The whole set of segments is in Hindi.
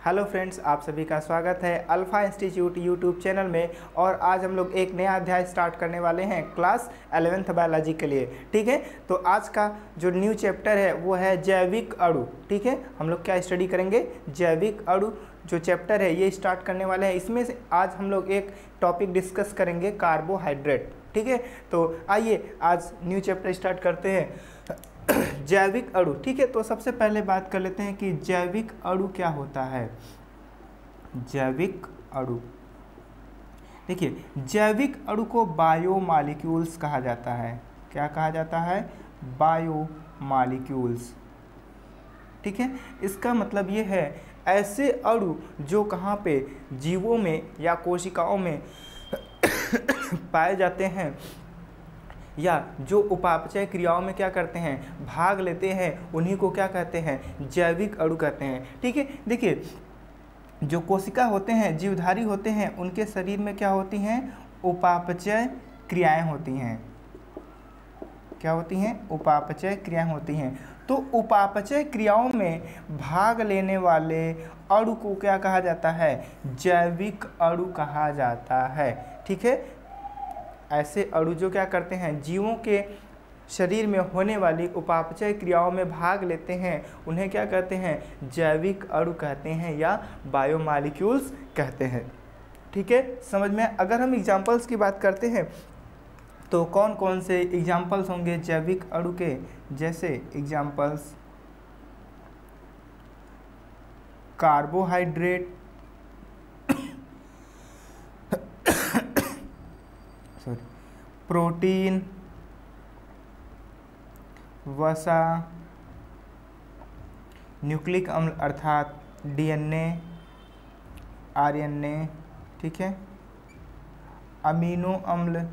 हेलो फ्रेंड्स, आप सभी का स्वागत है अल्फा इंस्टीट्यूट यूट्यूब चैनल में। और आज हम लोग एक नया अध्याय स्टार्ट करने वाले हैं क्लास 11th बायोलॉजी के लिए। ठीक है, तो आज का जो न्यू चैप्टर है वो है जैविक अणु। ठीक है, हम लोग क्या स्टडी करेंगे, जैविक अणु जो चैप्टर है ये स्टार्ट करने वाले हैं। इसमें से आज हम लोग एक टॉपिक डिस्कस करेंगे, कार्बोहाइड्रेट। ठीक है, तो आइए आज न्यू चैप्टर स्टार्ट करते हैं, जैविक अणु। ठीक है, तो सबसे पहले बात कर लेते हैं कि जैविक अणु क्या होता है। जैविक अणु, देखिए जैविक अणु को बायोमॉलिक्यूल्स कहा जाता है। क्या कहा जाता है, बायोमॉलिक्यूल्स। ठीक है, इसका मतलब ये है ऐसे अणु जो कहाँ पे जीवों में या कोशिकाओं में पाए जाते हैं या जो उपापचय क्रियाओं में क्या करते हैं, भाग लेते हैं, उन्हीं को क्या कहते हैं, जैविक अणु कहते हैं। ठीक है, देखिए जो कोशिका होते हैं, जीवधारी होते हैं, उनके शरीर में क्या होती हैं, उपापचय क्रियाएं होती हैं। क्या होती हैं, उपापचय क्रियाएं होती हैं। तो उपापचय क्रियाओं में भाग लेने वाले अणु को क्या कहा जाता है, जैविक अणु कहा जाता है। ठीक है, ऐसे अणु जो क्या करते हैं, जीवों के शरीर में होने वाली उपापचय क्रियाओं में भाग लेते हैं, उन्हें क्या कहते हैं, जैविक अणु कहते हैं या बायोमॉलिक्यूल्स कहते हैं। ठीक है, समझ में। अगर हम एग्जांपल्स की बात करते हैं तो कौन कौन से एग्जांपल्स होंगे जैविक अणु के, जैसे एग्जांपल्स कार्बोहाइड्रेट, प्रोटीन, वसा, न्यूक्लिक अम्ल अर्थात डीएनए, आरएनए, ठीक है, अमीनो अम्ल।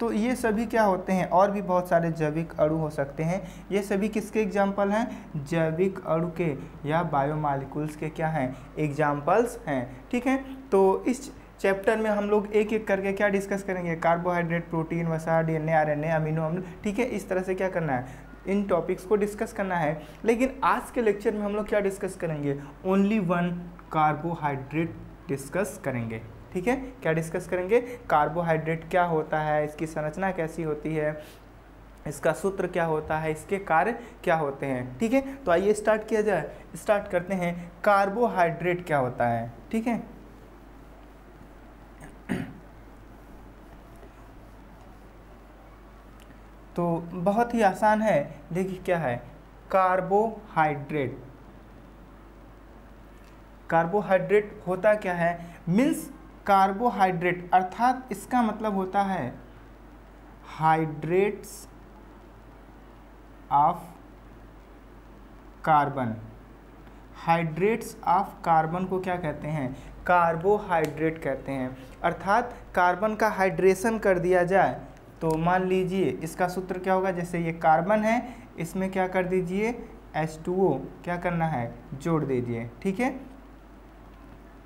तो ये सभी क्या होते हैं, और भी बहुत सारे जैविक अणु हो सकते हैं। ये सभी किसके एग्जाम्पल हैं, जैविक अणु के या बायोमॉलिक्यूल्स के क्या हैं, एग्जाम्पल्स हैं। ठीक है, तो इस चैप्टर में हम लोग एक एक करके क्या डिस्कस करेंगे, कार्बोहाइड्रेट, प्रोटीन, वसा, डीएनए, आरएनए, अमीनो अम्ल। ठीक है, इस तरह से क्या करना है, इन टॉपिक्स को डिस्कस करना है। लेकिन आज के लेक्चर में हम लोग क्या डिस्कस करेंगे, ओनली वन कार्बोहाइड्रेट डिस्कस करेंगे। ठीक है, क्या डिस्कस करेंगे, कार्बोहाइड्रेट क्या होता है, इसकी संरचना कैसी होती है, इसका सूत्र क्या होता है, इसके कार्य क्या होते हैं। ठीक है, तो आइए स्टार्ट किया जाए। स्टार्ट करते हैं, कार्बोहाइड्रेट क्या होता है। ठीक है, तो बहुत ही आसान है। देखिए क्या है, कार्बोहाइड्रेट। कार्बोहाइड्रेट होता क्या है, मीन्स कार्बोहाइड्रेट अर्थात इसका मतलब होता है hydrates of carbon. Hydrates of carbon को क्या कहते हैं, कार्बोहाइड्रेट कहते हैं। अर्थात कार्बन का हाइड्रेशन कर दिया जाए तो मान लीजिए इसका सूत्र क्या होगा, जैसे ये कार्बन है, इसमें क्या कर दीजिए, H2O क्या करना है, जोड़ दीजिए। ठीक है,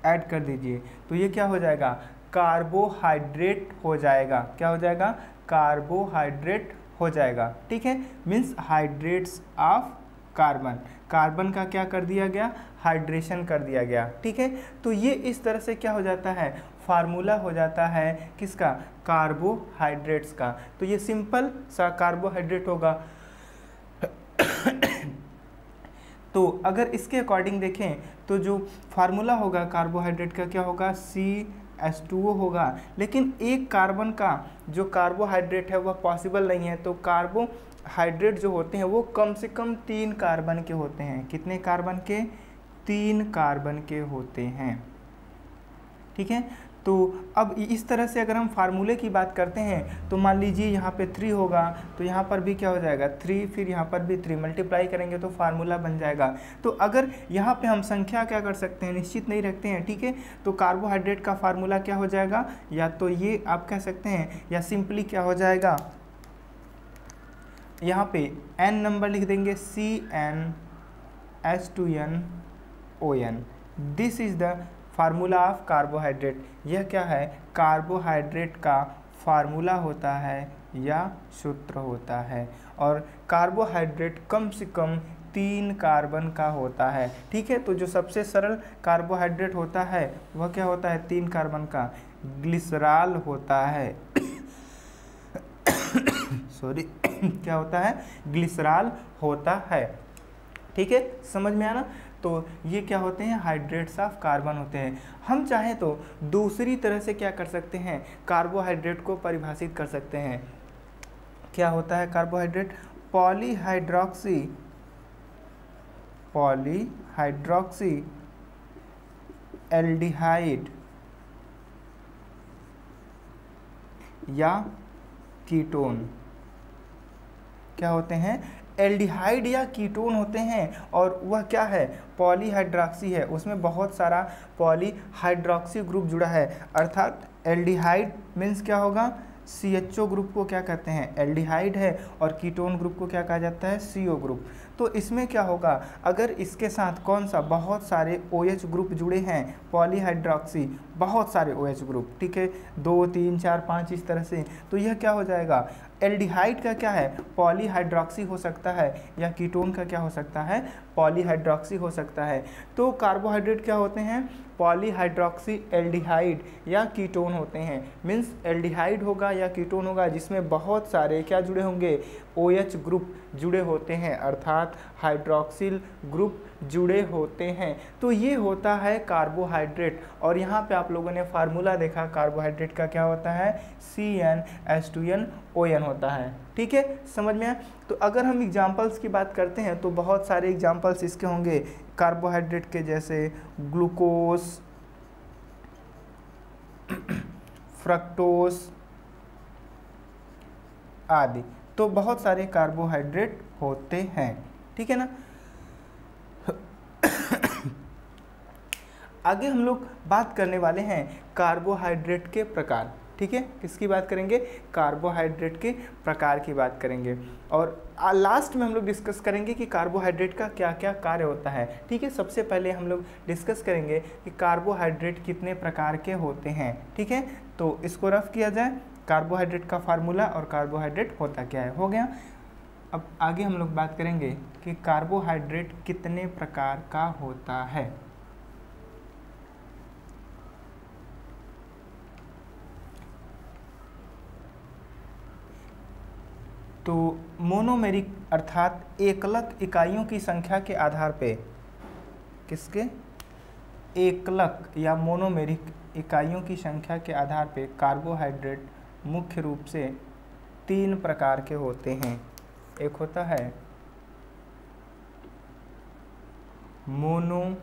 ऐड कर दीजिए, तो ये क्या हो जाएगा, कार्बोहाइड्रेट हो जाएगा। क्या हो जाएगा, कार्बोहाइड्रेट हो जाएगा। ठीक है, means hydrates of carbon. Carbon का क्या कर दिया गया, हाइड्रेशन कर दिया गया। ठीक है, तो ये इस तरह से क्या हो जाता है, फार्मूला हो जाता है किसका, कार्बोहाइड्रेट्स का। तो ये सिंपल सा कार्बोहाइड्रेट होगा। तो अगर इसके अकॉर्डिंग देखें तो जो फार्मूला होगा कार्बोहाइड्रेट का क्या होगा, CH2O होगा। लेकिन एक कार्बन का जो कार्बोहाइड्रेट है वह पॉसिबल नहीं है। तो कार्बोहाइड्रेट जो होते हैं वो कम से कम 3 कार्बन के होते हैं। कितने कार्बन के, 3 कार्बन के होते हैं। ठीक है, तो अब इस तरह से अगर हम फार्मूले की बात करते हैं तो मान लीजिए यहाँ पे 3 होगा, तो यहाँ पर भी क्या हो जाएगा, 3, फिर यहाँ पर भी 3, मल्टीप्लाई करेंगे तो फार्मूला बन जाएगा। तो अगर यहाँ पे हम संख्या क्या कर सकते हैं, निश्चित नहीं रखते हैं। ठीक है, तो कार्बोहाइड्रेट का फार्मूला क्या हो जाएगा, या तो ये आप कह सकते हैं, या सिंपली क्या हो जाएगा, यहाँ पे n नंबर लिख देंगे, CnH2nOn। This is the formula of carbohydrate. यह क्या है, कार्बोहाइड्रेट का फार्मूला होता है या सूत्र होता है। और कार्बोहाइड्रेट कम से कम 3 कार्बन का होता है। ठीक है, तो जो सबसे सरल कार्बोहाइड्रेट होता है वह क्या होता है, 3 कार्बन का ग्लिसरॉल होता है। सॉरी क्या होता है, ग्लिसरॉल होता है। ठीक है, समझ में आना। तो ये क्या होते हैं, हाइड्रेट्स ऑफ कार्बन होते हैं। हम चाहें तो दूसरी तरह से क्या कर सकते हैं, कार्बोहाइड्रेट को परिभाषित कर सकते हैं। क्या होता है कार्बोहाइड्रेट, पॉलीहाइड्रोक्सी एल्डिहाइड या कीटोन। क्या होते हैं, एल्डिहाइड या कीटोन होते हैं। और वह क्या है, पॉलीहाइड्रोक्सी है, उसमें बहुत सारा पॉलीहाइड्रोक्सी ग्रुप जुड़ा है। अर्थात एल्डिहाइड मीन्स क्या होगा, CHO ग्रुप को क्या कहते हैं, एल्डिहाइड है, और कीटोन ग्रुप को क्या कहा जाता है, CO ग्रुप। तो इसमें क्या होगा, अगर इसके साथ कौन सा, बहुत सारे OH ग्रुप जुड़े हैं, पॉलीहाइड्रोक्सी, बहुत सारे OH ग्रुप, ठीक है, 2 3 4 5 इस तरह से, तो यह क्या हो जाएगा, एल्डिहाइड का क्या है, पॉलीहाइड्रोक्सी हो सकता है, या कीटोन का क्या हो सकता है, पॉलीहाइड्रोक्सी हो सकता है। तो कार्बोहाइड्रेट क्या होते हैं, पॉलीहाइड्रोक्सी एल्डिहाइड या कीटोन होते हैं। मीन्स एल्डिहाइड होगा या कीटोन होगा जिसमें बहुत सारे क्या जुड़े होंगे, OH ग्रुप जुड़े होते हैं, अर्थात हाइड्रोक्सिल ग्रुप जुड़े होते हैं। तो ये होता है कार्बोहाइड्रेट। और यहाँ पे आप लोगों ने फार्मूला देखा कार्बोहाइड्रेट का, क्या होता है, CnH2nOn होता है। ठीक है, समझ में आया। तो अगर हम एग्जाम्पल्स की बात करते हैं तो बहुत सारे एग्जाम्पल्स इसके होंगे कार्बोहाइड्रेट के, जैसे ग्लूकोज, फ्रक्टोस आदि। तो बहुत सारे कार्बोहाइड्रेट होते हैं। ठीक है ना। आगे हम लोग बात करने वाले हैं कार्बोहाइड्रेट के प्रकार। ठीक है, किसकी बात करेंगे, कार्बोहाइड्रेट के प्रकार की बात करेंगे। और लास्ट में हम लोग डिस्कस करेंगे कि कार्बोहाइड्रेट का क्या क्या कार्य होता है। ठीक है, सबसे पहले हम लोग डिस्कस करेंगे कि कार्बोहाइड्रेट कितने प्रकार के होते हैं। ठीक है, तो इसको रफ किया जाए, कार्बोहाइड्रेट का फार्मूला और कार्बोहाइड्रेट होता क्या है, हो गया। अब आगे हम लोग बात करेंगे कि कार्बोहाइड्रेट कितने प्रकार का होता है। तो मोनोमेरिक अर्थात एकलक इकाइयों की संख्या के आधार पे, किसके, एकलक या मोनोमेरिक इकाइयों की संख्या के आधार पे कार्बोहाइड्रेट मुख्य रूप से 3 प्रकार के होते हैं। एक होता है मोनोसैकेराइड्स,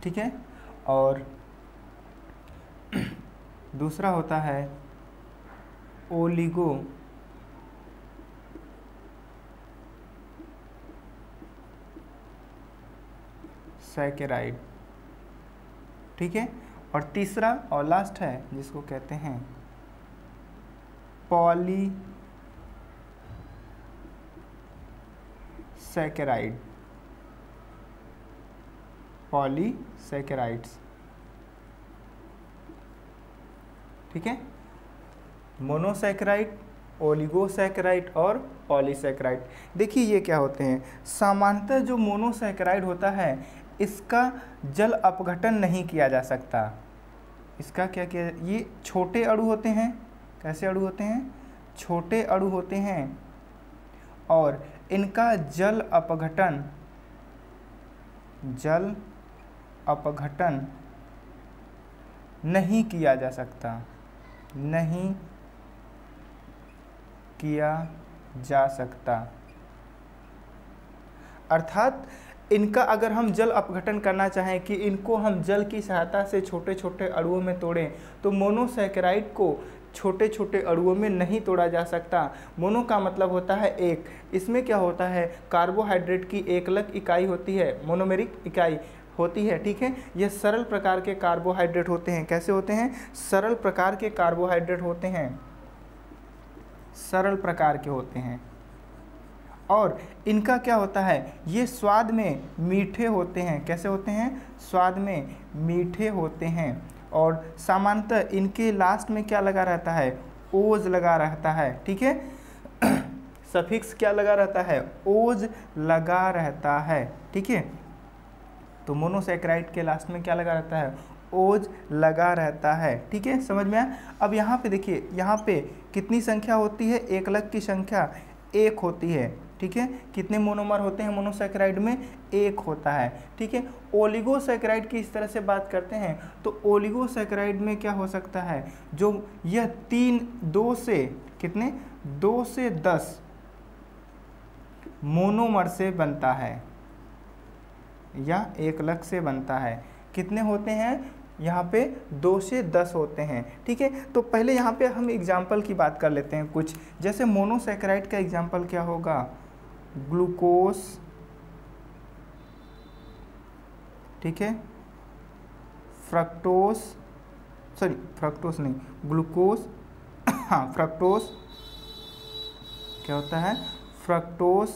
ठीक है, और दूसरा होता है ओलिगो सैकेराइड। ठीक है, और तीसरा और लास्ट है जिसको कहते हैं पॉलीसैकेराइड, पॉलीसैकेराइड्स। ठीक है, मोनोसैकेराइड, ओलिगोसैकेराइड और पॉलीसैकेराइड। देखिए ये क्या होते हैं, सामान्यतः जो मोनोसैकेराइड होता है इसका जल अपघटन नहीं किया जा सकता। इसका क्या किया, ये छोटे अणु होते हैं। कैसे अणु होते हैं, छोटे अणु होते हैं, और इनका जल अपघटन नहीं किया जा सकता, नहीं किया जा सकता। अर्थात इनका अगर हम जल अपघटन करना चाहें कि इनको हम जल की सहायता से छोटे छोटे अणुओं में तोड़ें, तो मोनोसैकेराइड को छोटे छोटे अणुओं में नहीं तोड़ा जा सकता। मोनो का मतलब होता है एक, इसमें क्या होता है, कार्बोहाइड्रेट की एकलक इकाई होती है, मोनोमेरिक इकाई होती है। ठीक है, ये सरल प्रकार के कार्बोहाइड्रेट होते हैं। कैसे होते हैं, सरल प्रकार के कार्बोहाइड्रेट होते हैं, सरल प्रकार के होते हैं। और इनका क्या होता है, ये स्वाद में मीठे होते हैं। कैसे होते हैं, स्वाद में मीठे होते हैं। और सामान्यतः इनके लास्ट में क्या लगा रहता है, ओज लगा रहता है, ठीक है। सफिक्स क्या लगा रहता है, ओज लगा रहता है, ठीक है। तो मोनोसैकेराइड के लास्ट में क्या लगा रहता है, ओज लगा रहता है, ठीक है, समझ में आया। अब यहाँ पे देखिए, यहाँ पे कितनी संख्या होती है, एकलक की संख्या एक होती है, ठीक है। कितने मोनोमर होते हैं मोनोसैकेराइड में, एक होता है, ठीक है। ओलिगोसैकेराइड की इस तरह से बात करते हैं तो ओलिगोसैकेराइड में क्या हो सकता है, जो यह 2 से कितने, 2 से 10 मोनोमर से बनता है या एकलक से बनता है। कितने होते हैं यहाँ पे, 2 से 10 होते हैं, ठीक है। तो पहले यहाँ पे हम एग्जाम्पल की बात कर लेते हैं कुछ। जैसे मोनोसैकेराइड का एग्जाम्पल क्या होगा, ग्लूकोज, ठीक है, फ्रक्टोज, सॉरी फ्रक्टोज नहीं, ग्लूकोज, हाँ फ्रक्टोज, क्या होता है, फ्रक्टोज,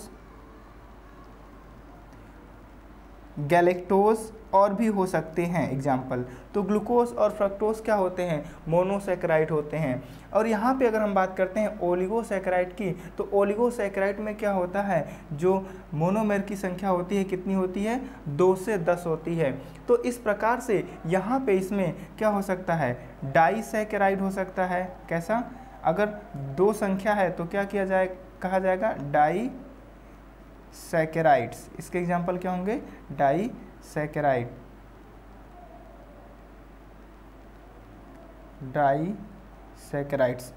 गैलेक्टोज और भी हो सकते हैं एग्जाम्पल। तो ग्लूकोज और फ्रक्टोज क्या होते हैं, मोनोसैकेराइड होते हैं। और यहाँ पे अगर हम बात करते हैं ओलिगोसैकेराइड की, तो ओलिगोसैकेराइड में क्या होता है, जो मोनोमर की संख्या होती है कितनी होती है, 2 से 10 होती है। तो इस प्रकार से यहाँ पे इसमें क्या हो सकता है, डाइसैकेराइड हो सकता है। कैसा, अगर 2 संख्या है तो क्या किया जाए, कहा जाएगा डाइसैकेराइड्स। इसके एग्जाम्पल क्या होंगे, डाइसैकेराइड, डाइसैकेराइड्स।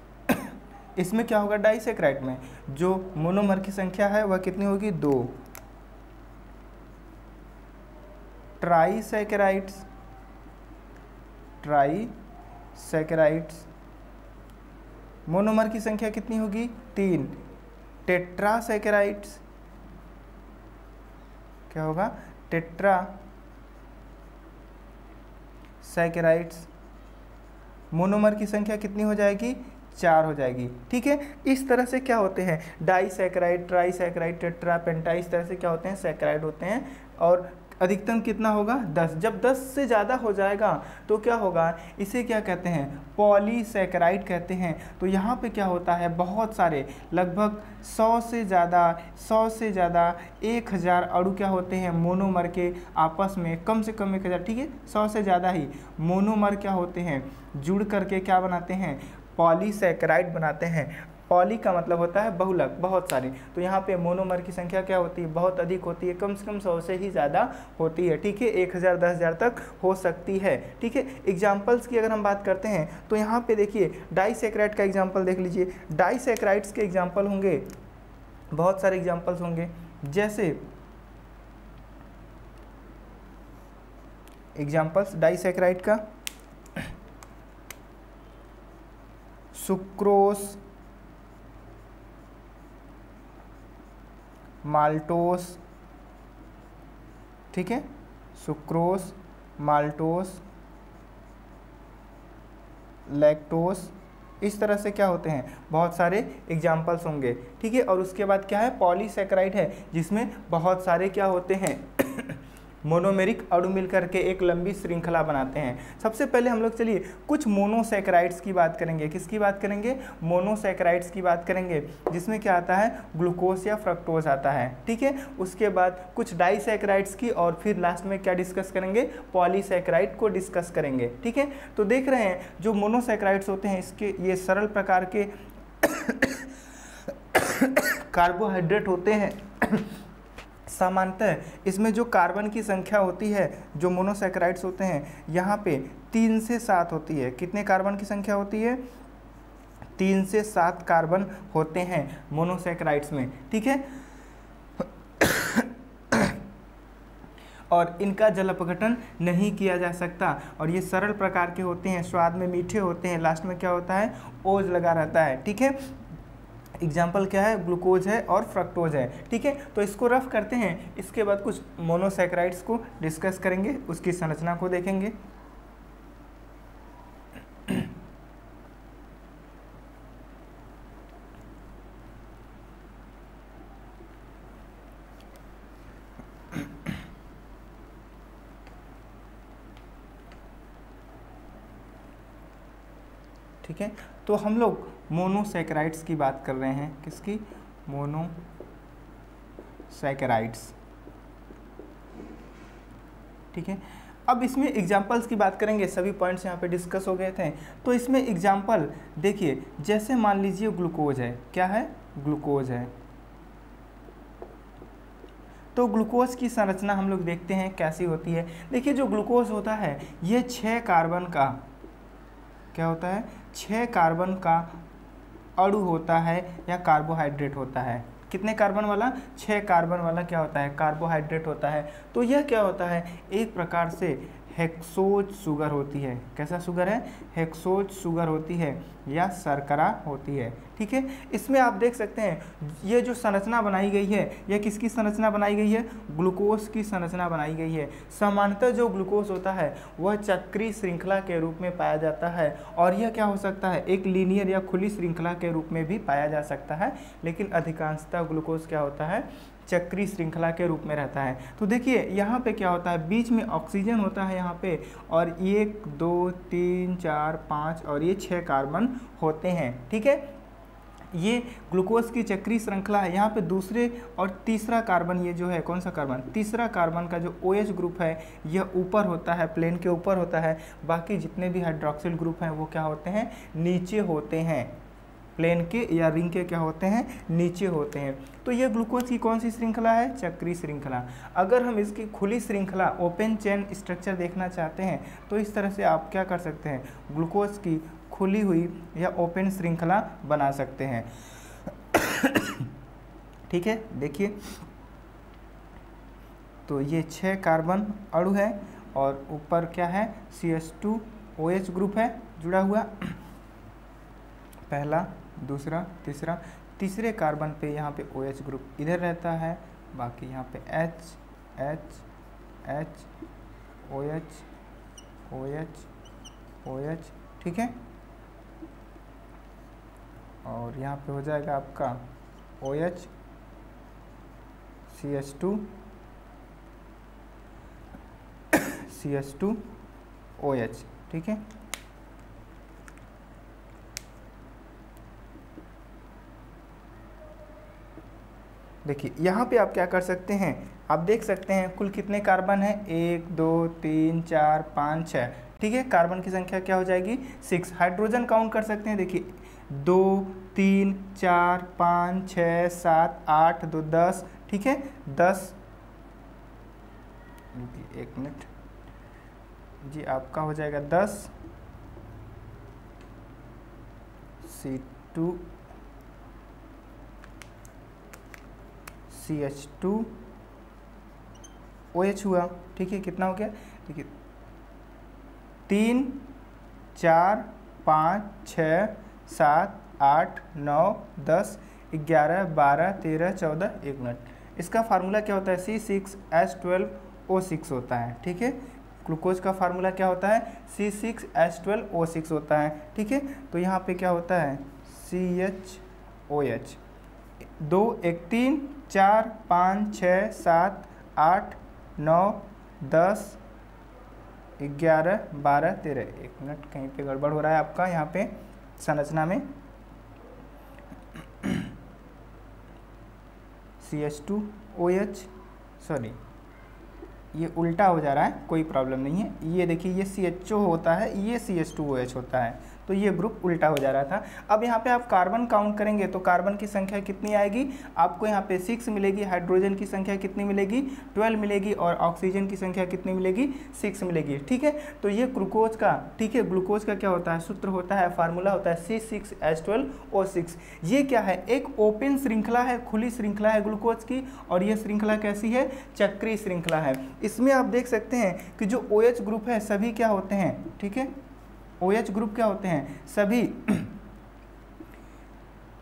इसमें क्या होगा, डाइसैकेराइड में जो मोनोमर की संख्या है वह कितनी होगी, 2। ट्राइसैकेराइड्स, ट्राइसैकेराइड्स मोनोमर की संख्या कितनी होगी, 3। टेट्रासैकेराइड्स, क्या होगा, टेट्रासैकेराइड्स मोनोमर की संख्या कितनी हो जाएगी, 4 हो जाएगी, ठीक है। इस तरह से क्या होते हैं, डाइसैकेराइड, ट्राइसैकेराइड, टेट्रा, पेंटा, इस तरह से क्या होते हैं, सैकेराइड होते हैं। और अधिकतम कितना होगा, 10। जब 10 से ज़्यादा हो जाएगा तो क्या होगा, इसे क्या कहते हैं, पॉलीसैकेराइड कहते हैं। तो यहाँ पे क्या होता है, बहुत सारे लगभग 100 से ज़्यादा 1000 अणु क्या होते हैं मोनोमर के आपस में, कम से कम 1000, ठीक है, 100 से ज़्यादा ही मोनोमर क्या होते हैं, जुड़ करके क्या बनाते हैं, पॉलीसैकेराइड बनाते हैं। पॉली का मतलब होता है बहुलक, बहुत सारे। तो यहाँ पे मोनोमर की संख्या क्या होती है, बहुत अधिक होती है, कम से कम 100 से ही ज़्यादा होती है, ठीक है। 1000 10,000 तक हो सकती है, ठीक है। एग्जाम्पल्स की अगर हम बात करते हैं तो यहाँ पे देखिए डाइसैकेराइड का एग्जाम्पल देख लीजिए। डाइसैकेराइड्स के एग्जाम्पल होंगे, बहुत सारे एग्जाम्पल्स होंगे। जैसे एग्जाम्पल्स डाइसैकेराइड का, सुक्रोस, माल्टोस, ठीक है, सुक्रोस, माल्टोस, लैक्टोस, इस तरह से क्या होते हैं, बहुत सारे एग्जाम्पल्स होंगे, ठीक है। और उसके बाद क्या है, पॉलीसैकेराइड है, जिसमें बहुत सारे क्या होते हैं मोनोमेरिक अणु मिलकर के एक लंबी श्रृंखला बनाते हैं। सबसे पहले हम लोग चलिए कुछ मोनोसैकेराइड्स की बात करेंगे। किसकी बात करेंगे, मोनोसैकेराइड्स की बात करेंगे, जिसमें क्या आता है, ग्लूकोज या फ्रक्टोज आता है, ठीक है। उसके बाद कुछ डाइसैकेराइड्स की, और फिर लास्ट में क्या डिस्कस करेंगे, पॉलीसैकेराइड को डिस्कस करेंगे, ठीक है। तो देख रहे हैं जो मोनोसैकेराइड्स होते हैं, इसके ये सरल प्रकार के कार्बोहाइड्रेट होते हैं। सामान्यतः इसमें जो कार्बन की संख्या होती है, जो मोनोसैकेराइड्स होते हैं, यहाँ पे 3 से 7 होती है। कितने कार्बन की संख्या होती है, 3 से 7 कार्बन होते हैं मोनोसैकेराइड्स में, ठीक है। और इनका जल अपघटन नहीं किया जा सकता, और ये सरल प्रकार के होते हैं, स्वाद में मीठे होते हैं, लास्ट में क्या होता है, ओज लगा रहता है, ठीक है। एग्जाम्पल क्या है, ग्लूकोज है और फ्रक्टोज है, ठीक है। तो इसको रफ करते हैं, इसके बाद कुछ मोनोसैकेराइड्स को डिस्कस करेंगे, उसकी संरचना को देखेंगे। ठीक है। तो हम लोग मोनोसैकेराइड्स की बात कर रहे हैं, किसकी? मोनोसैकेराइड्स, ठीक है। अब इसमें एग्जाम्पल्स की बात करेंगे, सभी पॉइंट्स यहाँ पे डिस्कस हो गए थे। तो इसमें एग्जाम्पल देखिए, जैसे मान लीजिए ग्लूकोज है, क्या है? ग्लूकोज है। तो ग्लूकोज की संरचना हम लोग देखते हैं कैसी होती है। देखिए जो ग्लूकोज होता है ये 6 कार्बन का क्या होता है? 6 कार्बन का अणु होता है या कार्बोहाइड्रेट होता है। कितने कार्बन वाला? 6 कार्बन वाला क्या होता है? कार्बोहाइड्रेट होता है। तो यह क्या होता है? एक प्रकार से हेक्सोज शुगर होती है। कैसा शुगर है? हेक्सोज शुगर होती है या शर्करा होती है, ठीक है। इसमें आप देख सकते हैं ये जो संरचना बनाई गई है, यह किसकी संरचना बनाई गई है? ग्लूकोज की संरचना बनाई गई है। सामान्यतः जो ग्लूकोज होता है वह चक्रीय श्रृंखला के रूप में पाया जाता है, और यह क्या हो सकता है? एक लीनियर या खुली श्रृंखला के रूप में भी पाया जा सकता है, लेकिन अधिकांशतः ग्लूकोज क्या होता है? चक्रीय श्रृंखला के रूप में रहता है। तो देखिए यहाँ पे क्या होता है? बीच में ऑक्सीजन होता है यहाँ पे, और 1 2 3 4 5 और ये 6 कार्बन होते हैं, ठीक है। ये ग्लूकोज की चक्रीय श्रृंखला है। यहाँ पे दूसरे और तीसरा कार्बन, ये जो है कौन सा कार्बन? तीसरा कार्बन का जो OH ग्रुप है यह ऊपर होता है, प्लेन के ऊपर होता है। बाकी जितने भी हाइड्रोक्सिल ग्रुप हैं वो क्या होते हैं? नीचे होते हैं, प्लेन के या रिंग के क्या होते हैं? नीचे होते हैं। तो ये ग्लूकोज की कौन सी श्रृंखला है? चक्रीय श्रृंखला। अगर हम इसकी खुली श्रृंखला, ओपन चेन स्ट्रक्चर देखना चाहते हैं तो इस तरह से आप क्या कर सकते हैं? ग्लूकोज की खुली हुई या ओपन श्रृंखला बना सकते हैं, ठीक है। देखिए तो ये 6 कार्बन अणु है और ऊपर क्या है? CH2OH ग्रुप है जुड़ा हुआ, पहला, दूसरा, तीसरा। तीसरे कार्बन पे यहाँ पे OH ग्रुप इधर रहता है, बाकी यहाँ पे H H H OH OH OH, ठीक है। और यहाँ पे हो जाएगा आपका OH CH2 CH2OH, ठीक है। देखिए यहाँ पे आप क्या कर सकते हैं? आप देख सकते हैं कुल कितने कार्बन है? 1 2 3 4 5 6, ठीक है। कार्बन की संख्या क्या हो जाएगी? 6। हाइड्रोजन काउंट कर सकते हैं, देखिए 2 3 4 5 6 7 8 2 10, ठीक है। 10, एक मिनट जी, आपका हो जाएगा 10 C2 CH2OH हुआ, ठीक है। कितना हो गया? देखिए 3 4 5 6 7 8 9 10 11 12 13 14, 1 मिनट। इसका फार्मूला क्या होता है? C6H12O6 होता है, ठीक है। ग्लूकोज का फार्मूला क्या होता है? C6H12O6 होता है, ठीक है। तो यहाँ पे क्या होता है? CHOH 2 1 3 4 5 6 7 8 9 10 11 12 13, 1 मिनट, कहीं पे गड़बड़ हो रहा है आपका यहाँ पे संरचना में। CH2OH, सॉरी ये उल्टा हो जा रहा है, कोई प्रॉब्लम नहीं है। ये देखिए ये CHO होता है, ये CH2OH होता है, तो ये ग्रुप उल्टा हो जा रहा था। अब यहाँ पे आप कार्बन काउंट करेंगे तो कार्बन की संख्या कितनी आएगी? आपको यहाँ पे 6 मिलेगी। हाइड्रोजन की संख्या कितनी मिलेगी? 12 मिलेगी। और ऑक्सीजन की संख्या कितनी मिलेगी? 6 मिलेगी, ठीक है। तो ये ग्लूकोज का, ठीक है, ग्लूकोज का क्या होता है? सूत्र होता है, फार्मूला होता है C6H12O6। ये क्या है? एक ओपन श्रृंखला है, खुली श्रृंखला है ग्लूकोज की, और ये श्रृंखला कैसी है? चक्रीय श्रृंखला है। इसमें आप देख सकते हैं कि जो OH ग्रुप है सभी क्या होते हैं? ठीक है, OH ग्रुप क्या होते हैं?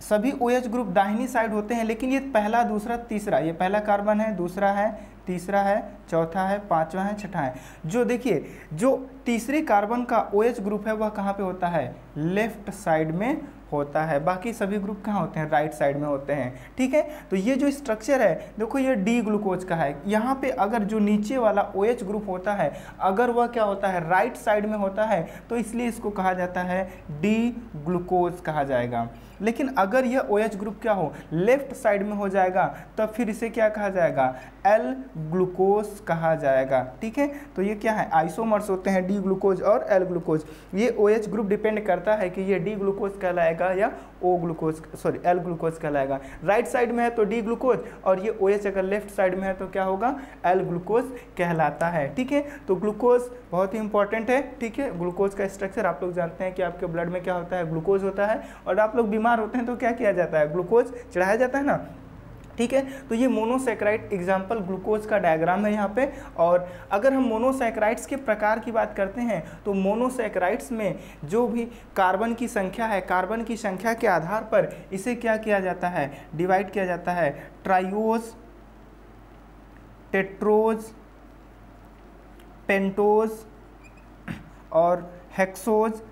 सभी OH ग्रुप दाहिनी साइड होते हैं, लेकिन ये पहला, दूसरा, तीसरा, ये पहला कार्बन है, दूसरा है, तीसरा है, चौथा है, पांचवा है, छठा है। जो देखिए जो तीसरे कार्बन का OH ग्रुप है वह कहाँ पे होता है? लेफ्ट साइड में होता है, बाकी सभी ग्रुप कहाँ होते हैं, राइट साइड में होते हैं। ठीक है, तो ये जो स्ट्रक्चर है देखो ये डी ग्लूकोज का है। यहाँ पे अगर जो नीचे वाला OH ग्रुप होता है अगर वह क्या होता है, राइट साइड में होता है, तो इसलिए इसको कहा जाता है डी ग्लूकोज कहा जाएगा। लेकिन अगर यह OH ग्रुप क्या हो, लेफ्ट साइड में हो जाएगा, तब फिर इसे क्या कहा जाएगा, एल ग्लूकोज कहा जाएगा। ठीक है, तो ये क्या है, आइसोमर्स होते हैं डी ग्लूकोज और एल ग्लूकोज। ये OH ग्रुप डिपेंड करता है कि ये डी ग्लूकोज कहलाएगा या एल ग्लूकोज कहलाएगा। राइट साइड में है तो डी ग्लूकोज, और ये OH अगर लेफ्ट साइड में है तो क्या होगा, एल ग्लूकोज कहलाता है। ठीक है, तो ग्लूकोज बहुत ही इंपॉर्टेंट है। ठीक है, ग्लूकोज का स्ट्रक्चर आप लोग जानते हैं कि आपके ब्लड में क्या होता है, ग्लूकोज होता है, और आप लोग बीमार होते हैं तो क्या किया जाता है, ग्लूकोज चढ़ाया जाता है ना। ठीक है, तो ये मोनोसैकेराइड एग्जाम्पल ग्लूकोज का डायग्राम है यहाँ पे। और अगर हम मोनोसैकेराइड्स के प्रकार की बात करते हैं तो मोनोसैकेराइड्स में जो भी कार्बन की संख्या है, कार्बन की संख्या के आधार पर इसे क्या किया जाता है, डिवाइड किया जाता है, ट्राइओज, टेट्रोज, पेंटोज और हेक्सोज,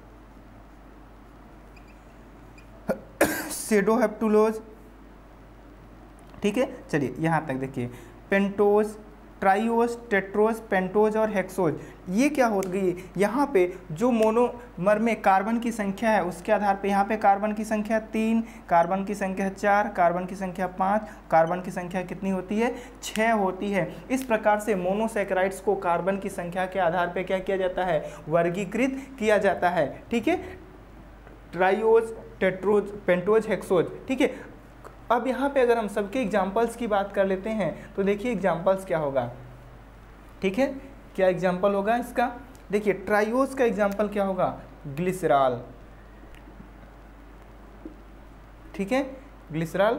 सेडोहेप्टुलोज। ठीक है, चलिए यहाँ तक देखिए, पेंटोज, ट्राइओज, टेट्रोज, पेंटोज और हेक्सोज, ये क्या हो गई, यहाँ पे जो मोनोमर में कार्बन की संख्या है उसके आधार पे यहाँ पे कार्बन की संख्या 3, कार्बन की संख्या 4, कार्बन की संख्या 5, कार्बन की संख्या कितनी होती है, 6 होती है। इस प्रकार से मोनोसैकेराइड्स को कार्बन की संख्या के आधार पे क्या किया जाता है, वर्गीकृत किया जाता है। ठीक है, ट्राइओज, टेट्रोज, पेंटोज, हेक्सोज। ठीक है, अब यहाँ पे अगर हम सबके एग्जाम्पल्स की बात कर लेते हैं तो देखिए एग्जाम्पल्स क्या होगा। ठीक है, क्या एग्जाम्पल होगा इसका, देखिए ट्राइओज का एग्जाम्पल क्या होगा, ग्लिसरॉल। ठीक है, ग्लिसरॉल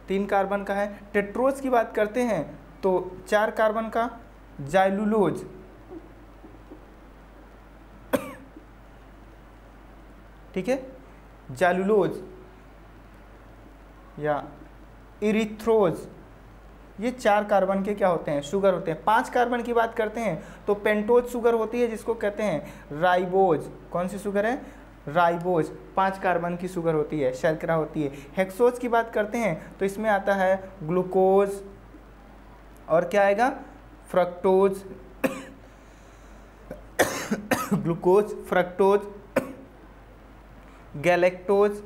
3 कार्बन का है। टेट्रोज की बात करते हैं तो 4 कार्बन का जाइलुलोज। ठीक है, जाइलुलोज या इरिथ्रोज, ये 4 कार्बन के क्या होते हैं, शुगर होते हैं। 5 कार्बन की बात करते हैं तो पेंटोज शुगर होती है जिसको कहते हैं राइबोज। कौन सी शुगर है, राइबोज, 5 कार्बन की शुगर होती है, शर्करा होती है। हेक्सोज की बात करते हैं तो इसमें आता है ग्लूकोज और क्या आएगा, फ्रक्टोज, ग्लूकोज, फ्रक्टोज, गैलेक्टोज।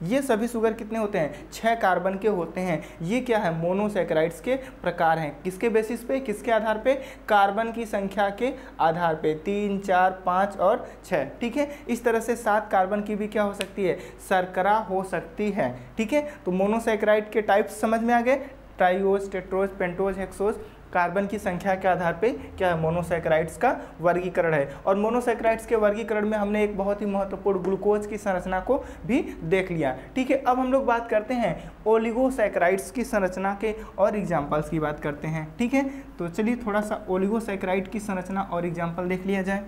ये सभी शुगर कितने होते हैं, 6 कार्बन के होते हैं। ये क्या है, मोनोसैकेराइड्स के प्रकार हैं। किसके बेसिस पे, किसके आधार पे, कार्बन की संख्या के आधार पे, 3, 4, 5 और 6। ठीक है, इस तरह से 7 कार्बन की भी क्या हो सकती है, शर्करा हो सकती है। ठीक है, तो मोनोसैकेराइड के टाइप्स समझ में आ गए, triose, tetrose, pentose, hexose, carbon की संख्या के आधार पे क्या है, मोनोसैकेराइड्स का वर्गीकरण है। और मोनोसैकेराइड्स के वर्गीकरण में हमने एक बहुत ही महत्वपूर्ण ग्लूकोज की संरचना को भी देख लिया। ठीक है, अब हम लोग बात करते हैं ओलिगोसैकेराइड्स की संरचना के और एग्जाम्पल्स की बात करते हैं। ठीक है, तो चलिए थोड़ा सा ओलिगोसैकेराइड की संरचना और एग्जाम्पल देख लिया जाए।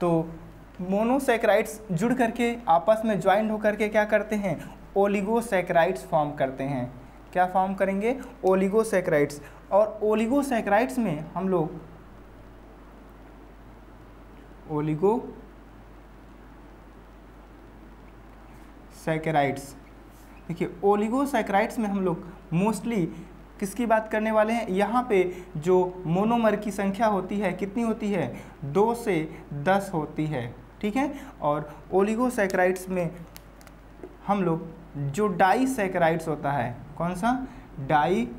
तो मोनोसैकेराइड्स जुड़ करके आपस में ज्वाइंट होकर के क्या करते हैं, ओलिगोसैकेराइड्स फॉर्म करते हैं। क्या फॉर्म करेंगे, ओलिगोसैकेराइड्स। और ओलिगोसैकेराइड्स में हम लोग ओलिगोसैकेराइड्स, देखिए ओलिगोसैकेराइड्स में हम लोग मोस्टली किसकी बात करने वाले हैं, यहाँ पे जो मोनोमर की संख्या होती है कितनी होती है, 2 से 10 होती है। ठीक है, और ओलिगोसैकेराइड्स में हम लोग जो डाइसैकेराइड्स होता है, कौन सा, डाइसैकेराइड्स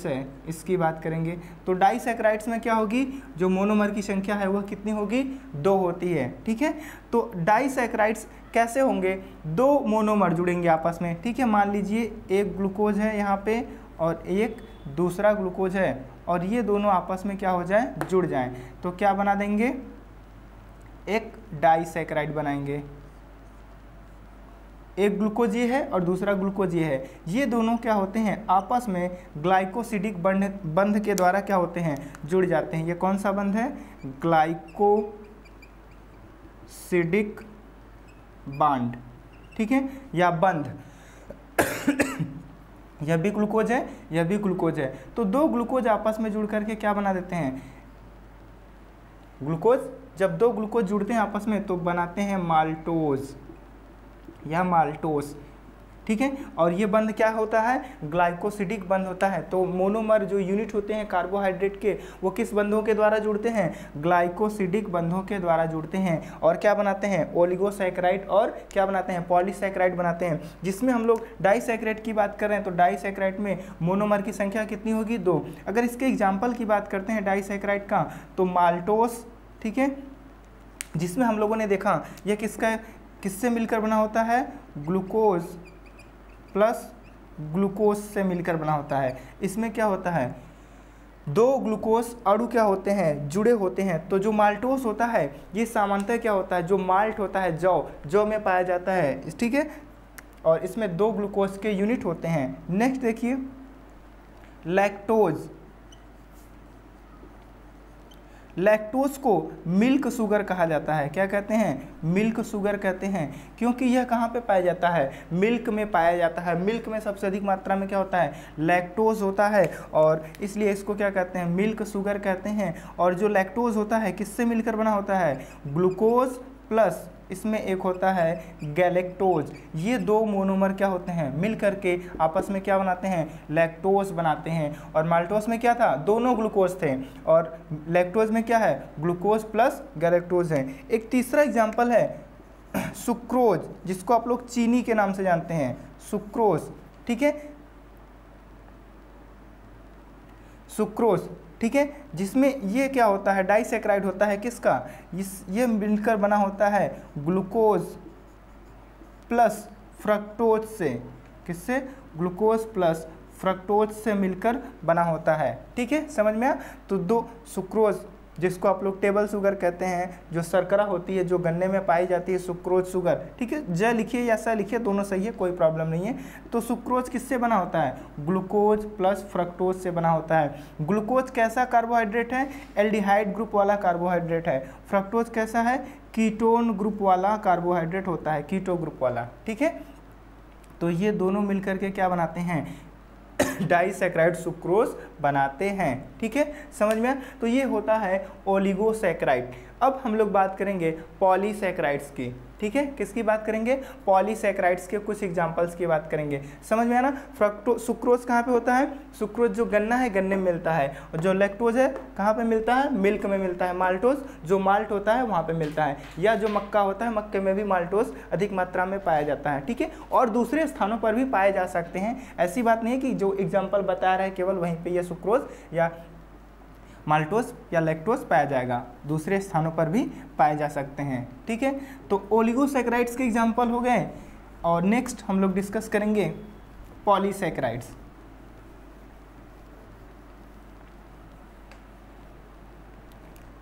है, इसकी बात करेंगे। तो डाइसैकेराइड्स में क्या होगी, जो मोनोमर की संख्या है वह कितनी होगी, 2 होती है। ठीक है, तो डाइसैकेराइड्स कैसे होंगे, 2 मोनोमर जुड़ेंगे आपस में। ठीक है, मान लीजिए एक ग्लूकोज है यहाँ पे और एक दूसरा ग्लूकोज है, और ये दोनों आपस में क्या हो जाए, जुड़ जाएं, तो क्या बना देंगे, एक डाइसैकेराइड बनाएंगे। एक ग्लूकोज ये है और दूसरा ग्लूकोज ये है, ये दोनों क्या होते हैं, आपस में ग्लाइकोसिडिक बंध के द्वारा क्या होते हैं, जुड़ जाते हैं। ये कौन सा बंध है, ग्लाइकोसिडिक बॉन्ड। ठीक है, या बंध यह भी ग्लूकोज है, यह भी ग्लूकोज है, तो 2 ग्लूकोज आपस में जुड़ करके क्या बना देते हैं, ग्लूकोज जब दो ग्लूकोज जुड़ते हैं आपस में तो बनाते हैं माल्टोज या माल्टोस, ठीक है। और ये बंध क्या होता है, ग्लाइकोसिडिक बंध होता है। तो मोनोमर जो यूनिट होते हैं कार्बोहाइड्रेट के, वो किस बंधों के द्वारा जुड़ते हैं, ग्लाइकोसिडिक बंधों के द्वारा जुड़ते हैं। और क्या बनाते हैं, ओलिगोसैकेराइड और क्या बनाते हैं, पॉलीसैकेराइड बनाते हैं। जिसमें हम लोग डाइसैकेराइड की बात कर रहे हैं तो डाइसैकेराइड में मोनोमर की संख्या कितनी होगी, 2। अगर इसके एग्जाम्पल की बात करते हैं डाइसैकेराइड का तो माल्टोस, ठीक है, जिसमें हम लोगों ने देखा यह किससे मिलकर बना होता है, ग्लूकोज प्लस ग्लूकोज से मिलकर बना होता है। इसमें क्या होता है, दो ग्लूकोज अणु क्या होते हैं, जुड़े होते हैं। तो जो माल्टोस होता है ये सामान्यतः क्या होता है, जो माल्ट होता है जौ में पाया जाता है, ठीक है। और इसमें 2 ग्लूकोज के यूनिट होते हैं। नेक्स्ट देखिए लैक्टोज। लैक्टोज को मिल्क शुगर कहा जाता है। क्या कहते हैं, मिल्क शुगर कहते हैं, क्योंकि यह कहाँ पे पाया जाता है, मिल्क में पाया जाता है। मिल्क में सबसे अधिक मात्रा में क्या होता है, लैक्टोज होता है, और इसलिए इसको क्या कहते हैं, मिल्क शुगर कहते हैं। और जो लैक्टोज होता है किससे मिलकर बना होता है, ग्लूकोज प्लस इसमें एक होता है गैलेक्टोज। ये 2 मोनोमर क्या होते हैं, मिल करके आपस में क्या बनाते हैं, लैक्टोज बनाते हैं। और माल्टोस में क्या था, दोनों ग्लूकोज थे, और लैक्टोज में क्या है, ग्लूकोज प्लस गैलेक्टोज है। एक तीसरा एग्जाम्पल है सुक्रोज, जिसको आप लोग चीनी के नाम से जानते हैं, सुक्रोज, ठीक है, सुक्रोज, ठीक है, जिसमें ये क्या होता है, डाइसैकेराइड होता है किसका, ये मिलकर बना होता है ग्लूकोज प्लस फ्रक्टोज से। किससे, ग्लूकोज प्लस फ्रक्टोज से मिलकर बना होता है, ठीक है, समझ में आया। तो 2 सुक्रोज, जिसको आप लोग टेबल शुगर कहते हैं, जो शर्करा होती है जो गन्ने में पाई जाती है, सुक्रोज शुगर, ठीक है, ज लिखिए या स लिखिए, दोनों सही है, कोई प्रॉब्लम नहीं है। तो सुक्रोज किससे बना होता है, ग्लूकोज प्लस फ्रक्टोज से बना होता है। ग्लूकोज कैसा कार्बोहाइड्रेट है, एल्डिहाइड ग्रुप वाला कार्बोहाइड्रेट है। फ्रक्टोज कैसा है, कीटोन ग्रुप वाला कार्बोहाइड्रेट होता है, कीटो ग्रुप वाला, ठीक है। तो ये दोनों मिलकर के क्या बनाते हैं, डाइसैकेराइड सुक्रोज बनाते हैं, ठीक है, समझ में। तो ये होता है ओलिगोसैकेराइड। अब हम लोग बात करेंगे पॉलीसैकेराइड्स की, ठीक है, किसकी बात करेंगे, पॉलीसैकेराइड्स के कुछ एग्जांपल्स की बात करेंगे, समझ में आना। सुक्रोज कहाँ पे होता है, सुक्रोज जो गन्ना है गन्ने में मिलता है, और जो लैक्टोज है कहाँ पे मिलता है, मिल्क में मिलता है। माल्टोज जो माल्ट होता है वहाँ पे मिलता है, या जो मक्का होता है मक्के में भी माल्टोज अधिक मात्रा में पाया जाता है, ठीक है। और दूसरे स्थानों पर भी पाए जा सकते हैं, ऐसी बात नहीं है कि जो एग्जाम्पल बता रहा है केवल वहीं पर यह सुक्रोज या माल्टोस या लैक्टोस पाया जाएगा, दूसरे स्थानों पर भी पाए जा सकते हैं, ठीक है। तो ओलिगोसैकेराइड्स के एग्जाम्पल हो गए, और नेक्स्ट हम लोग डिस्कस करेंगे पॉलीसैकेराइड्स।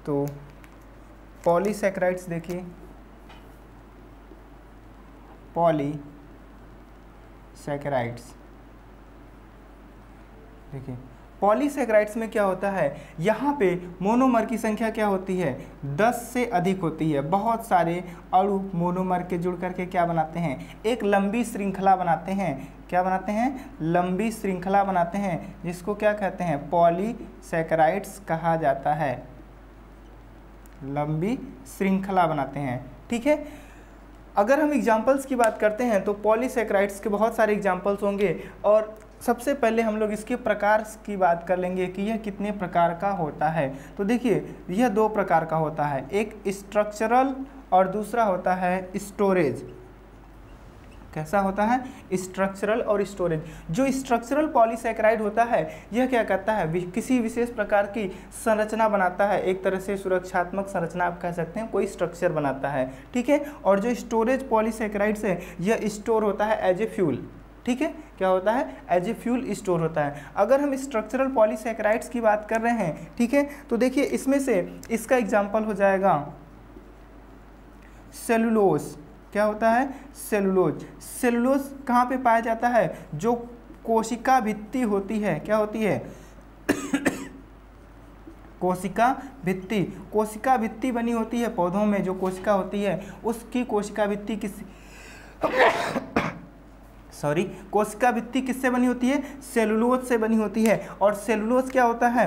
तो पॉलीसैकेराइड्स देखिए, पॉलीसैकेराइड्स देखिए, पॉलीसैकेराइड्स में क्या होता है, यहाँ पे मोनोमर की संख्या क्या होती है, 10 से अधिक होती है। बहुत सारे अणु मोनोमर के जुड़ करके क्या बनाते हैं, एक लंबी श्रृंखला बनाते हैं। क्या बनाते हैं, लंबी श्रृंखला बनाते हैं, जिसको क्या कहते हैं, पॉलीसैकेराइड्स कहा जाता है। लंबी श्रृंखला बनाते हैं, ठीक है। अगर हम एग्जाम्पल्स की बात करते हैं तो पॉलीसैकेराइड्स के बहुत सारे एग्जाम्पल्स होंगे, और सबसे पहले हम लोग इसके प्रकार की बात कर लेंगे कि यह कितने प्रकार का होता है। तो देखिए यह 2 प्रकार का होता है, एक स्ट्रक्चरल और दूसरा होता है स्टोरेज। कैसा होता है, स्ट्रक्चरल और स्टोरेज। जो स्ट्रक्चरल पॉलीसैकेराइड होता है यह क्या करता है, किसी विशेष प्रकार की संरचना बनाता है, एक तरह से सुरक्षात्मक संरचना आप कह सकते हैं, कोई स्ट्रक्चर बनाता है, ठीक है। और जो स्टोरेज पॉलीसैकेराइड्स है यह स्टोर होता है एज ए फ्यूल, ठीक है, क्या होता है, एज ए फ्यूल स्टोर होता है। अगर हम स्ट्रक्चरल पॉलीसैकेराइड्स की बात कर रहे हैं, ठीक है, तो देखिए इसमें से इसका एग्जाम्पल हो जाएगा सेलुलोज। क्या होता है, सेलुलोज। सेलुलोज कहाँ पे पाया जाता है, जो कोशिका भित्ति होती है, क्या होती है कोशिका भित्ति। कोशिका भित्ति बनी होती है पौधों में, जो कोशिका होती है उसकी कोशिका भित्ति कोशिका भित्ति किससे बनी होती है, सेलुलोज से बनी होती है। और सेलुलोज क्या होता है,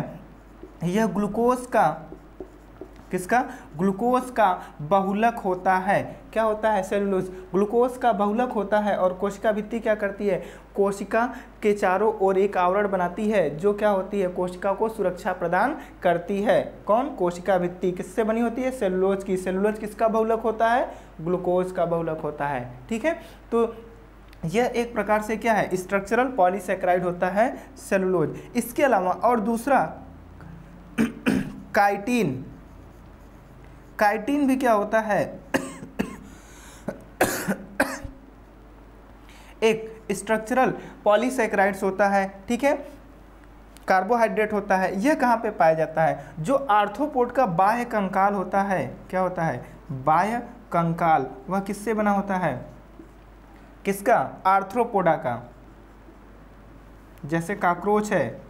यह ग्लूकोज का किसका? ग्लूकोज का बहुलक होता है। क्या होता है? सेलुलोज। ग्लूकोज का बहुलक होता है और कोशिका भित्ति क्या करती है? कोशिका के चारों ओर एक आवरण बनाती है जो क्या होती है? कोशिका को सुरक्षा प्रदान करती है। कौन? कोशिका भित्ति। किससे बनी होती है? सेलुलोज की। सेलुलोज किसका बहुलक होता है? ग्लूकोज का बहुलक होता है। ठीक है, तो यह एक प्रकार से क्या है? स्ट्रक्चरल पॉलीसेकेराइड होता है सेलुलोज। इसके अलावा और दूसरा काइटिन। काइटिन भी क्या होता है? एक स्ट्रक्चरल पॉलीसेकेराइड्स होता है। ठीक है, कार्बोहाइड्रेट होता है। यह कहाँ पे पाया जाता है? जो आर्थ्रोपोड का बाह्य कंकाल होता है। क्या होता है? बाह्य कंकाल। वह किससे बना होता है? किसका? आर्थ्रोपोडा का। जैसे काकरोच है,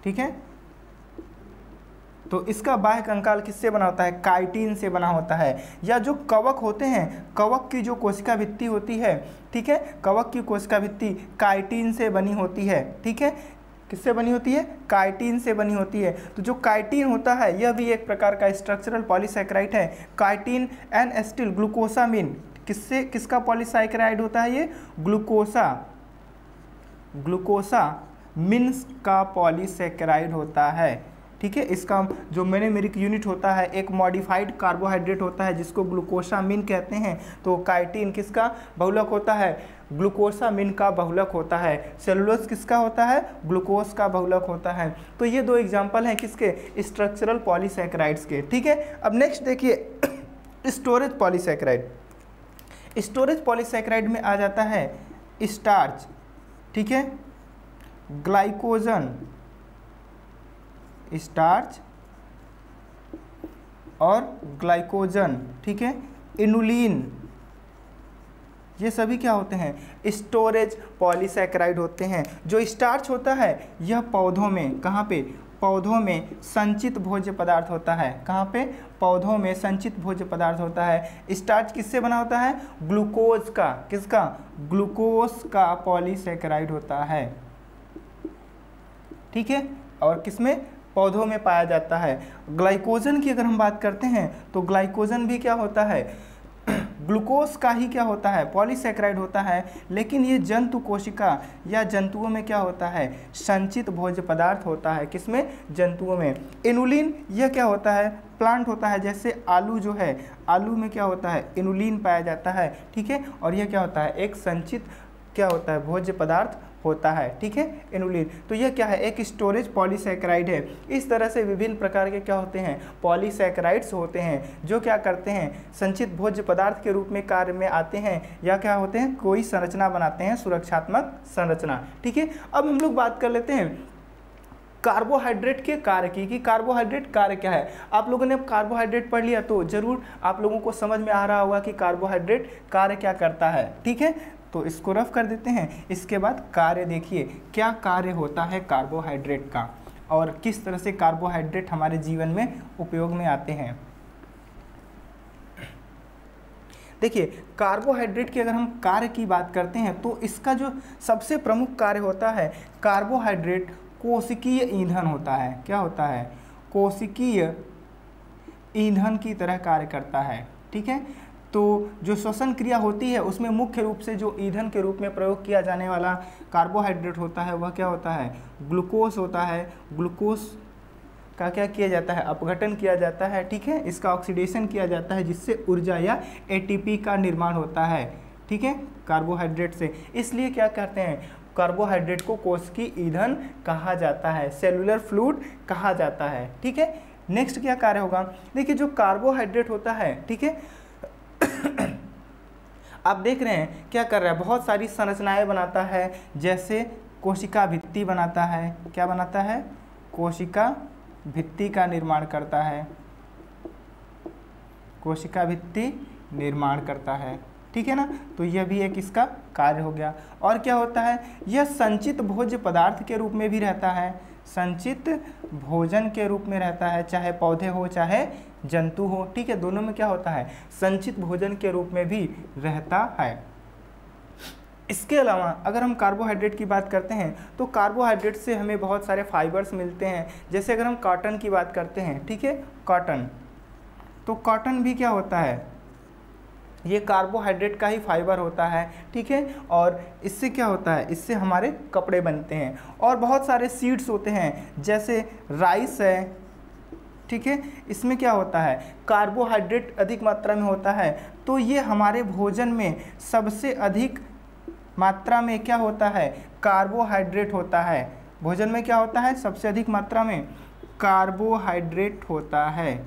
ठीक है, तो इसका बाह्य कंकाल किससे बना होता है? काइटिन से बना होता है। या जो कवक होते हैं, कवक की जो कोशिका भित्ति होती है, ठीक है, कवक की कोशिका भित्ति काइटिन से बनी होती है। ठीक है, किससे बनी होती है? काइटिन से बनी होती है। तो जो काइटिन होता है यह भी एक प्रकार का स्ट्रक्चरल पॉलीसेकेराइड है। काइटिन एन एसिटिल ग्लूकोसामिन किससे, किसका पॉलीसेकेराइड होता है? ये ग्लूकोसामिन का पॉलीसेकेराइड होता है। ठीक है, इसका जो मोनोमेरिक यूनिट होता है एक मॉडिफाइड कार्बोहाइड्रेट होता है जिसको ग्लूकोसामिन कहते हैं। तो काइटिन किसका बहुलक होता है? ग्लूकोसामिन का बहुलक होता है। सेलुलोज किसका होता है? ग्लूकोज का बहुलक होता है। तो ये दो एग्जाम्पल हैं किसके? स्ट्रक्चरल पॉलीसेकेराइड्स के। ठीक है, अब नेक्स्ट देखिए स्टोरेज पॉलीसेकेराइड। स्टोरेज पॉलीसेकेराइड में आ जाता है स्टार्च, ठीक है, ग्लाइकोजन, स्टार्च और ग्लाइकोजन, ठीक है, इनुलिन, ये सभी क्या होते हैं? स्टोरेज पॉलीसेकेराइड होते हैं। जो स्टार्च होता है यह पौधों में, कहाँ पे? पौधों में संचित भोज्य पदार्थ होता है। कहाँ पे? पौधों में संचित भोज्य पदार्थ होता है। स्टार्च किससे बना होता है? ग्लूकोज का। किसका? ग्लूकोज का पॉलीसेकेराइड होता है। ठीक है, और किसमें? पौधों में पाया जाता है। ग्लाइकोजन की अगर हम बात करते हैं तो ग्लाइकोजन भी क्या होता है? ग्लूकोज का ही क्या होता है? पॉलीसेकेराइड होता है, लेकिन ये जंतु कोशिका या जंतुओं में क्या होता है? संचित भोज्य पदार्थ होता है। किसमें? जंतुओं में। इनुलिन यह क्या होता है? प्लांट होता है। जैसे आलू जो है, आलू में क्या होता है? इनुलिन पाया जाता है। ठीक है, और यह क्या होता है? एक संचित क्या होता है? भोज्य पदार्थ होता है। ठीक है, इनुलिन। तो यह क्या है? एक स्टोरेज पॉलीसेकेराइड है। इस तरह से विभिन्न प्रकार के क्या होते हैं? पॉलीसेकेराइड्स होते हैं जो क्या करते हैं? संचित भोज्य पदार्थ के रूप में कार्य में आते हैं या क्या होते हैं? कोई संरचना बनाते हैं, सुरक्षात्मक संरचना। ठीक है, अब हम लोग बात कर लेते हैं कार्बोहाइड्रेट के कार्य की, कि कार्बोहाइड्रेट कार्य क्या है। आप लोगों ने अब कार्बोहाइड्रेट पढ़ लिया तो जरूर आप लोगों को समझ में आ रहा होगा कि कार्बोहाइड्रेट कार्य क्या करता है। ठीक है, तो इसको रफ कर देते हैं। इसके बाद कार्य देखिए, क्या कार्य होता है कार्बोहाइड्रेट का और किस तरह से कार्बोहाइड्रेट हमारे जीवन में उपयोग में आते हैं। देखिए, कार्बोहाइड्रेट की अगर हम कार्य की बात करते हैं तो इसका जो सबसे प्रमुख कार्य होता है, कार्बोहाइड्रेट कोशिकीय ईंधन होता है। क्या होता है? कोशिकीय ईंधन की तरह कार्य करता है। ठीक है, तो जो श्वसन क्रिया होती है उसमें मुख्य रूप से जो ईंधन के रूप में प्रयोग किया जाने वाला कार्बोहाइड्रेट होता है वह क्या होता है? ग्लूकोज होता है। ग्लूकोज का क्या किया जाता है? अपघटन किया जाता है। ठीक है, इसका ऑक्सीडेशन किया जाता है जिससे ऊर्जा या एटीपी का निर्माण होता है। ठीक है, कार्बोहाइड्रेट से। इसलिए क्या कहते हैं? कार्बोहाइड्रेट को कोशिकीय ईंधन कहा जाता है, सेलुलर फ्लूइड कहा जाता है। ठीक है, नेक्स्ट क्या कार्य होगा? देखिए, जो कार्बोहाइड्रेट होता है, ठीक है, आप देख रहे हैं क्या कर रहा है? बहुत सारी संरचनाएं बनाता है। जैसे कोशिका भित्ति बनाता है। क्या बनाता है? कोशिका भित्ति का निर्माण करता है। कोशिका भित्ति निर्माण करता है। ठीक है ना, तो यह भी एक इसका कार्य हो गया। और क्या होता है? यह संचित भोज्य पदार्थ के रूप में भी रहता है। संचित भोजन के रूप में रहता है, चाहे पौधे हो चाहे जंतु हो। ठीक है, दोनों में क्या होता है? संचित भोजन के रूप में भी रहता है। इसके अलावा अगर हम कार्बोहाइड्रेट की बात करते हैं तो कार्बोहाइड्रेट से हमें बहुत सारे फाइबर्स मिलते हैं। जैसे अगर हम कॉटन की बात करते हैं, ठीक है, कॉटन, तो कॉटन भी क्या होता है, ये कार्बोहाइड्रेट का ही फाइबर होता है, ठीक है। और इससे क्या होता है, इससे हमारे कपड़े बनते हैं। और बहुत सारे सीड्स होते हैं, जैसे राइस है, ठीक है, इसमें क्या होता है, कार्बोहाइड्रेट अधिक मात्रा में होता है। तो ये हमारे भोजन में सबसे अधिक मात्रा में क्या होता है, कार्बोहाइड्रेट होता है। भोजन में क्या होता है, सबसे अधिक मात्रा में कार्बोहाइड्रेट होता है,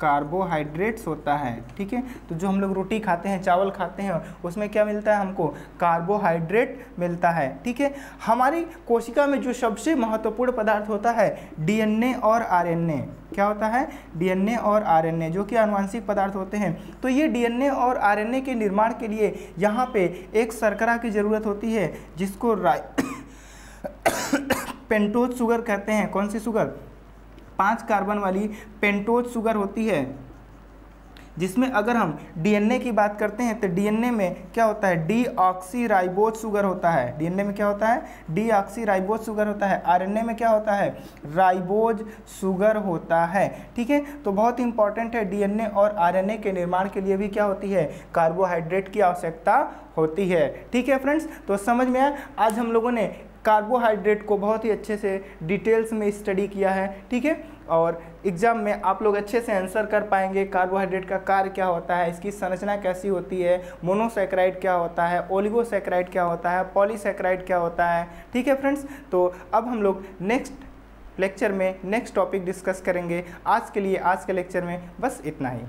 कार्बोहाइड्रेट्स होता है, ठीक है। तो जो हम लोग रोटी खाते हैं, चावल खाते हैं, उसमें क्या मिलता है हमको, कार्बोहाइड्रेट मिलता है, ठीक है। हमारी कोशिका में जो सबसे महत्वपूर्ण पदार्थ होता है डीएनए और आरएनए, क्या होता है, डीएनए और आरएनए, जो कि आनुवंशिक पदार्थ होते हैं। तो ये डीएनए और आरएनए के निर्माण के लिए यहाँ पे एक शर्करा की ज़रूरत होती है, जिसको पेंटोज शुगर कहते हैं। कौन सी शुगर, 5 कार्बन वाली पेंटोज शुगर होती है, जिसमें अगर हम डीएनए की बात करते हैं तो डीएनए में क्या होता है, डीऑक्सीराइबोज शुगर होता है। डीएनए में क्या होता है, डीऑक्सीराइबोज शुगर होता है। आरएनए में क्या होता है, राइबोज शुगर होता है, ठीक है। तो बहुत इंपॉर्टेंट है, डीएनए और आरएनए के निर्माण के लिए भी क्या होती है, कार्बोहाइड्रेट की आवश्यकता होती है, ठीक है फ्रेंड्स। तो समझ में आया, आज हम लोगों ने कार्बोहाइड्रेट को बहुत ही अच्छे से डिटेल्स में स्टडी किया है, ठीक है। और एग्जाम में आप लोग अच्छे से आंसर कर पाएंगे, कार्बोहाइड्रेट का कार्य क्या होता है, इसकी संरचना कैसी होती है, मोनोसैकेराइड क्या होता है, ओलिगोसैकेराइड क्या होता है, पॉलीसैकेराइड क्या होता है, ठीक है फ्रेंड्स। तो अब हम लोग नेक्स्ट लेक्चर में नेक्स्ट टॉपिक डिस्कस करेंगे। आज के लिए आज के लेक्चर में बस इतना ही।